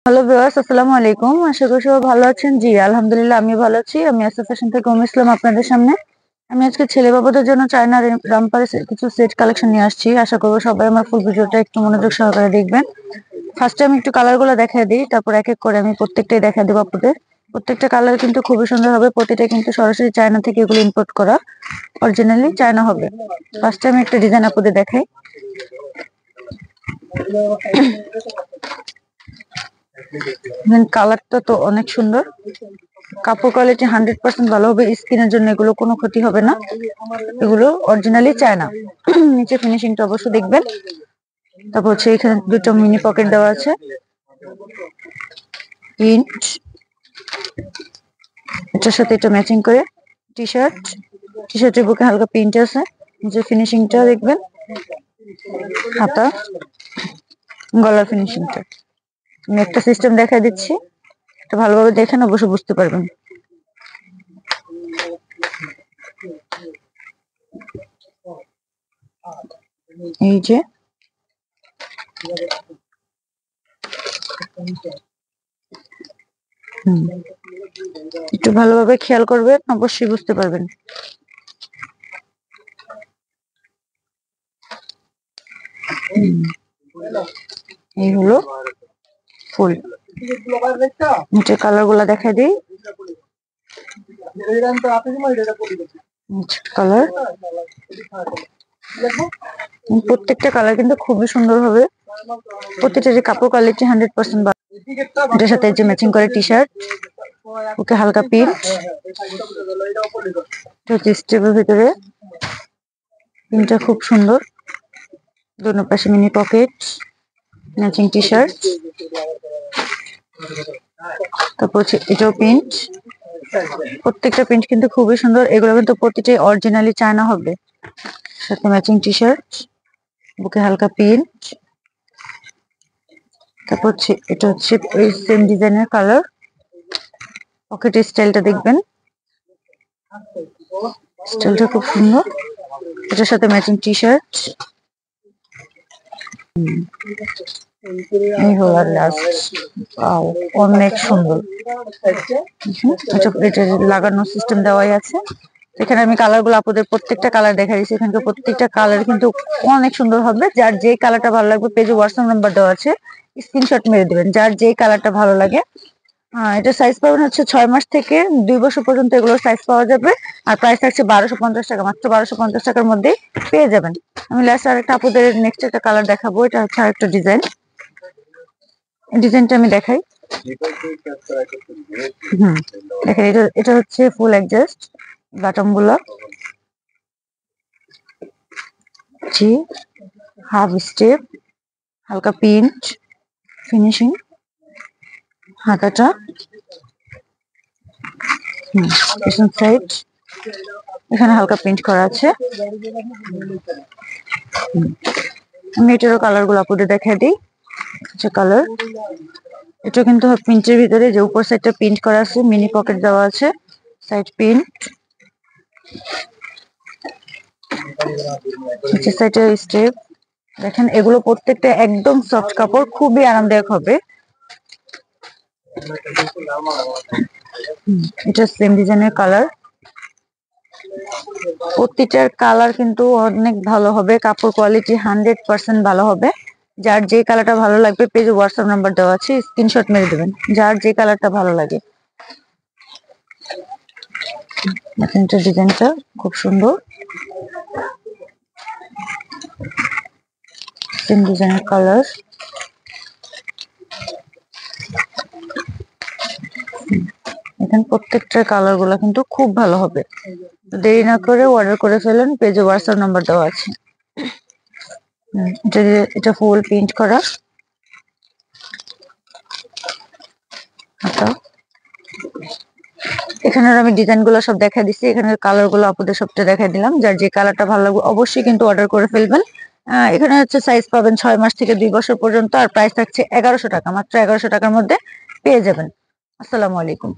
Hello viewers, আসসালামু আলাইকুম। আশা করি সবাই ভালো আছেন। জি আলহামদুলিল্লাহ, আমি ভালো আছি। আমি আসা ফ্যাশন থেকে ইসলাম আপনাদের সামনে। আমি আজকে ছেলে বাবুদের জন্য চায়না রামপারের কিছু সেট কালেকশন নিয়ে আসছি। আশা করবো সবাই আমার ফুল ভিডিওটা একটু মনোযোগ সহকারে দেখবেন। ফার্স্টে আমি একটু কালার গুলো দেখা দিই, তারপর এক এক করে আমি প্রত্যেকটাই দেখা দেবো আপনাদের। প্রত্যেকটা কালার কিন্তু খুবই সুন্দর হবে। প্রতিটা কিন্তু সরাসরি চায়না থেকে এগুলো ইম্পোর্ট করা, অরিজিনালি চায়না হবে। ফার্স্টে আমি একটা ডিজাইন আপনাদের দেখাই। কালারটা তো অনেক সুন্দর, কাপড় কোয়ালিটি 100% ভালো হবে। স্কিনের জন্য এগুলো কোনো ক্ষতি হবে না, এগুলো অরিজিনালি চায়না। নিচে ফিনিশিংটা অবশ্যই দেখবেন। তারপর হচ্ছে এখানে দুটো মিনি পকেট দেওয়া আছে, প্রিন্ট এটার সাথে এটা ম্যাচিং করে টি শার্টের বুকে হালকা প্রিন্ট আছে। নিচে ফিনিশিংটা দেখবেন, হাতা, গলার ফিনিশিংটা। আমি একটা সিস্টেম দেখা দিচ্ছি, এটা ভালোভাবে দেখেন, অবশ্যই বুঝতে পারবেন। এই যে একটু ভালোভাবে খেয়াল করবেন, অবশ্যই বুঝতে পারবেন। এই হলো ফুল। নিচে কালার গুলা দেখা দিই। কালার, প্রত্যেকটা কালার কিন্তু খুবই সুন্দর হবে। প্রত্যেকটা যে কাপড় কোয়ালিটি 100%। এটার সাথে যে ম্যাচিং করে টি শার্ট, ওকে হালকা প্রিন্ট, স্টেপের ভিতরে প্রিন্টটা খুব সুন্দর। দুটো পাশে mini pocket, matching T shirt, তারপর হচ্ছে এটাও প্রিন্ট। প্রত্যেকটা প্রিন্ট কিন্তু খুবই সুন্দর। এগুলো কিন্তু প্রতিটাই অরিজিনালি চায়না হবে। সাথে ম্যাচিং টি শার্ট, বুকে হালকা প্রিন্ট। তারপর হচ্ছে এটা হচ্ছে এই সেম ডিজাইনের কালার। পকেটের স্টাইলটা দেখবেন, স্টাইলটা খুব সুন্দর। এটার সাথে ম্যাচিং টি শার্ট। এই হলো লাস্ট। অনেক সুন্দর। এটা লাগানোর সিস্টেম দেওয়াই আছে। এখানে আমি কালার গুলো আপনাদের প্রত্যেকটা কালার দেখা দিচ্ছি। এখানকার প্রত্যেকটা কালার কিন্তু অনেক সুন্দর হবে। যার যে কালারটা ভালো লাগবে, পেজে হোয়াটসঅ্যাপ নাম্বার দেওয়া আছে, স্ক্রিনশট মেরে দিবেন যার যে কালারটা ভালো লাগে। এটা সাইজ পাবেন হচ্ছে 6 মাস থেকে 2 বছর পর্যন্ত এগুলোর সাইজ পাওয়া যাবে। আর প্রাইস থাকছে 1250 টাকা, মাত্র 1250 টাকার মধ্যেই পেয়ে যাবেন। আমি লাস্ট আরেকটা আপনাদের নেক্সট একটা কালার দেখাবো। এটা হচ্ছে আরেকটা ডিজাইন। ডিজাইনটা আমি দেখাই। দেখেন, এটা হচ্ছে ফুল অ্যাডজাস্ট বাটন গুলো, জি হাফ স্টেপ, হালকা প্রিন্ট ফিনিশিং, হাতাটা পিছন সাইড এখানে হালকা প্রিন্ট করা আছে। আমি এটারও কালার গুলো আপনাদের দেখাই দিই। আচ্ছা, কালার এটা কিন্তু প্রিন্টের ভিতরে যে উপর সাইডটা প্রিন্ট করা আছে, মিনি পকেট দেওয়া আছে, সাইড প্রিন্ট, নিচের সাইডে স্টেপ। দেখেন, এগুলো প্রত্যেকটা একদম সফট কাপড়, খুবই আরামদায়ক হবে। এটা সেম ডিজাইনের কালার। প্রতিটার কালার কিন্তু অনেক ভালো হবে, কাপড় কোয়ালিটি 100% ভালো হবে। যার যে কালারটা ভালো লাগবে, পেজে হোয়াটসঅ্যাপ নাম্বার দেওয়া আছে, স্ক্রিনশট মেরে দেবেন যার যে কালারটা ভালো লাগে। ডিজাইনটা খুব সুন্দর, সেম ডিজাইনের কালার। এখানে প্রত্যেকটা কালার গুলা কিন্তু খুব ভালো হবে। দেরি না করে অর্ডার করে ফেলেন, পেজে হোয়াটসঅ্যাপ নাম্বার দেওয়া আছে। এটা ফুল প্রিন্ট করা, এখানে আমি ডিজাইন গুলো সব দেখা দিচ্ছি। এখানে কালার গুলো আপনাদের সবটা দেখা দিলাম। যার যে কালারটা ভালো লাগবে অবশ্যই কিন্তু অর্ডার করে ফেলবেন। এখানে হচ্ছে সাইজ পাবেন 6 মাস থেকে 2 বছর পর্যন্ত। আর প্রাইস থাকছে 1100 টাকা, মাত্র 1100 টাকার মধ্যে পেয়ে যাবেন। আসসালামু আলাইকুম।